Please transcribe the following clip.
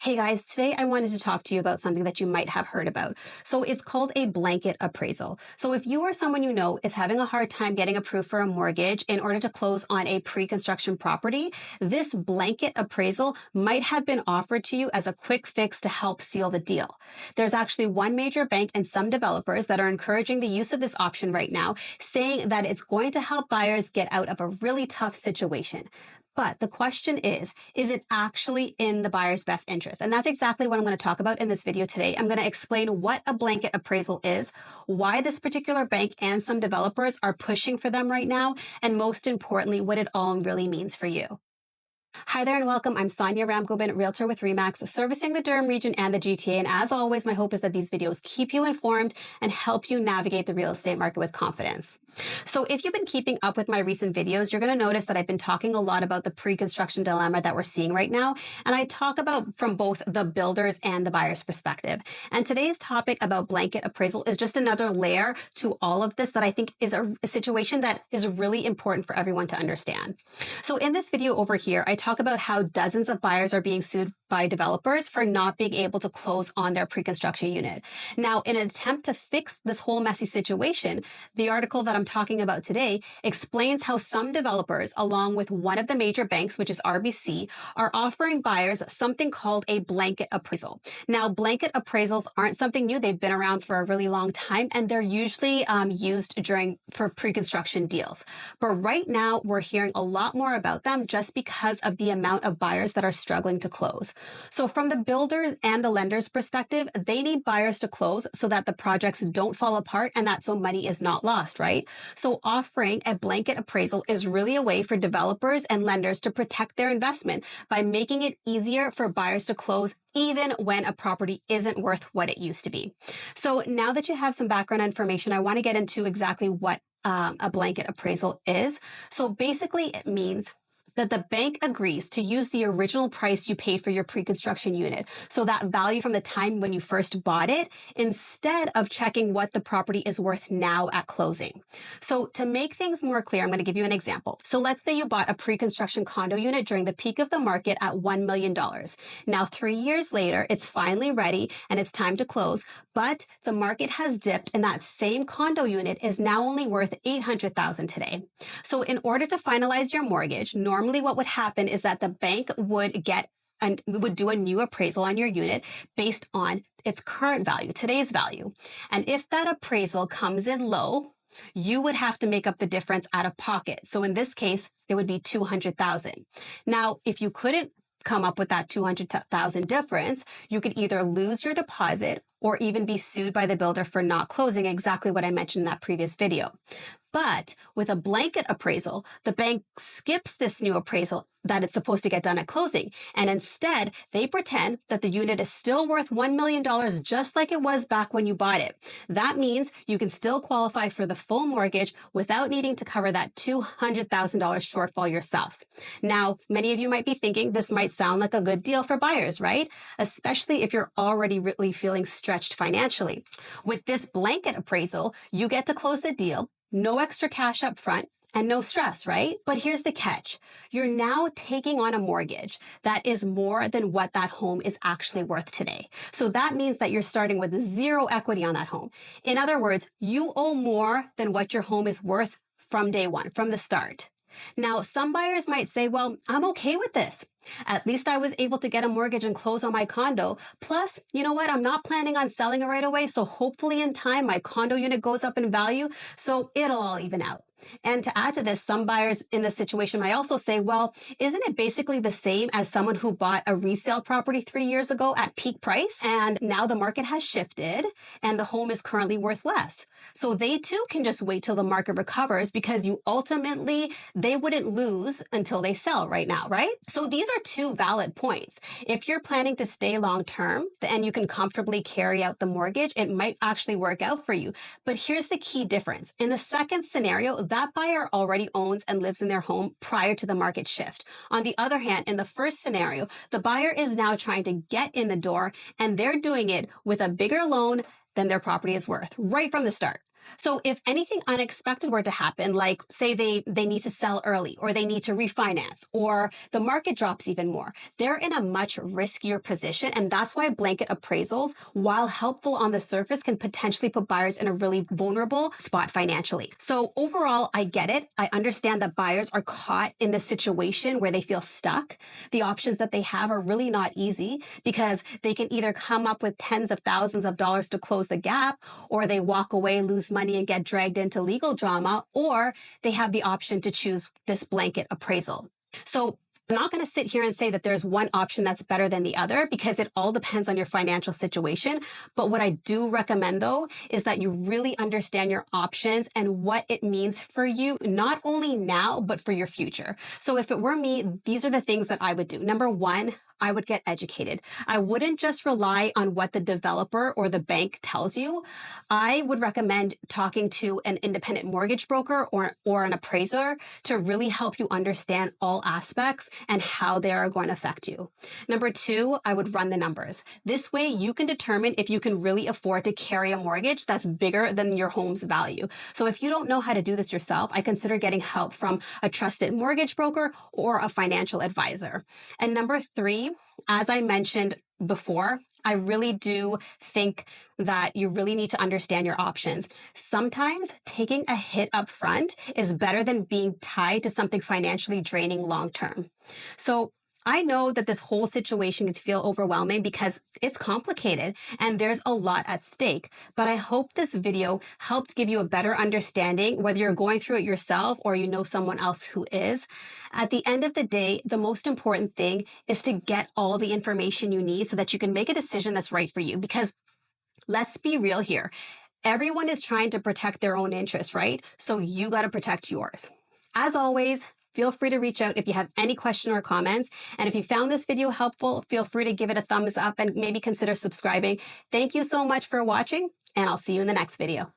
Hey guys, today I wanted to talk to you about something that you might have heard about. So it's called a blanket appraisal. So if you or someone you know is having a hard time getting approved for a mortgage in order to close on a pre-construction property, this blanket appraisal might have been offered to you as a quick fix to help seal the deal. There's actually one major bank and some developers that are encouraging the use of this option right now, saying that it's going to help buyers get out of a really tough situation. But the question is it actually in the buyer's best interest? And that's exactly what I'm going to talk about in this video today. I'm going to explain what a blanket appraisal is, why this particular bank and some developers are pushing for them right now, and most importantly, what it all really means for you. Hi there and welcome. I'm Sonia Ramgobin, realtor with RE/MAX, servicing the Durham region and the GTA. And as always, my hope is that these videos keep you informed and help you navigate the real estate market with confidence. So if you've been keeping up with my recent videos, you're going to notice that I've been talking a lot about the pre-construction dilemma that we're seeing right now. And I talk about from both the builder's and the buyer's perspective. And today's topic about blanket appraisal is just another layer to all of this that I think is a situation that is really important for everyone to understand. So in this video over here, I talk about how dozens of buyers are being sued by developers for not being able to close on their pre-construction unit. Now, in an attempt to fix this whole messy situation, the article that I'm talking about today explains how some developers, along with one of the major banks, which is RBC, are offering buyers something called a blanket appraisal. Now, blanket appraisals aren't something new. They've been around for a really long time, and they're usually used for pre-construction deals. But right now, we're hearing a lot more about them just because of the amount of buyers that are struggling to close. So from the builders and the lenders' perspective, they need buyers to close so that the projects don't fall apart and that so money is not lost, right? So offering a blanket appraisal is really a way for developers and lenders to protect their investment by making it easier for buyers to close even when a property isn't worth what it used to be. So now that you have some background information, I want to get into exactly what a blanket appraisal is. So basically it means that the bank agrees to use the original price you paid for your pre-construction unit. So that value from the time when you first bought it, instead of checking what the property is worth now at closing. So to make things more clear, I'm going to give you an example. So let's say you bought a pre-construction condo unit during the peak of the market at $1 million. Now, 3 years later, it's finally ready and it's time to close, but the market has dipped and that same condo unit is now only worth $800,000 today. So in order to finalize your mortgage, normally what would happen is that the bank would do a new appraisal on your unit based on its current value, today's value. And if that appraisal comes in low, you would have to make up the difference out of pocket. So in this case, it would be $200,000. Now, if you couldn't come up with that $200,000 difference, you could either lose your deposit or even be sued by the builder for not closing, exactly what I mentioned in that previous video. But with a blanket appraisal, the bank skips this new appraisal that it's supposed to get done at closing. And instead, they pretend that the unit is still worth $1 million, just like it was back when you bought it. That means you can still qualify for the full mortgage without needing to cover that $200,000 shortfall yourself. Now, many of you might be thinking this might sound like a good deal for buyers, right? Especially if you're already really feeling stretched financially. With this blanket appraisal, you get to close the deal, no extra cash up front, and no stress, right? But here's the catch. You're now taking on a mortgage that is more than what that home is actually worth today. So that means that you're starting with zero equity on that home. In other words, you owe more than what your home is worth from day one, from the start. Now, some buyers might say, well, I'm okay with this. At least I was able to get a mortgage and close on my condo. Plus, you know what? I'm not planning on selling it right away. So hopefully in time, my condo unit goes up in value. So it'll all even out. And to add to this, some buyers in this situation might also say, well, isn't it basically the same as someone who bought a resale property 3 years ago at peak price? And now the market has shifted and the home is currently worth less. So they too can just wait till the market recovers because they wouldn't lose until they sell right now, right? So these are two valid points. If you're planning to stay long term and you can comfortably carry out the mortgage, it might actually work out for you. But here's the key difference. In the second scenario, that buyer already owns and lives in their home prior to the market shift. On the other hand, in the first scenario, the buyer is now trying to get in the door and they're doing it with a bigger loan than their property is worth right from the start. So if anything unexpected were to happen, like say they need to sell early or they need to refinance or the market drops even more, they're in a much riskier position. And that's why blanket appraisals, while helpful on the surface, can potentially put buyers in a really vulnerable spot financially. So overall, I get it. I understand that buyers are caught in this situation where they feel stuck. The options that they have are really not easy because they can either come up with tens of thousands of dollars to close the gap, or they walk away, lose money, and get dragged into legal drama, or they have the option to choose this blanket appraisal. So I'm not going to sit here and say that there's one option that's better than the other because it all depends on your financial situation. But what I do recommend, though, is that you really understand your options and what it means for you, not only now, but for your future. So if it were me, these are the things that I would do. Number one, I would get educated. I wouldn't just rely on what the developer or the bank tells you. I would recommend talking to an independent mortgage broker or an appraiser to really help you understand all aspects and how they are going to affect you. Number two, I would run the numbers. This way you can determine if you can really afford to carry a mortgage that's bigger than your home's value. So if you don't know how to do this yourself, I consider getting help from a trusted mortgage broker or a financial advisor. And number three, as I mentioned before, I really do think that you really need to understand your options. Sometimes taking a hit up front is better than being tied to something financially draining long term. So I know that this whole situation can feel overwhelming because it's complicated and there's a lot at stake. But I hope this video helped give you a better understanding, whether you're going through it yourself or you know someone else who is. At the end of the day, the most important thing is to get all the information you need so that you can make a decision that's right for you. Because let's be real here. Everyone is trying to protect their own interests, right? So you got to protect yours. As always, feel free to reach out if you have any question or comments. And if you found this video helpful, feel free to give it a thumbs up and maybe consider subscribing. Thank you so much for watching, and I'll see you in the next video.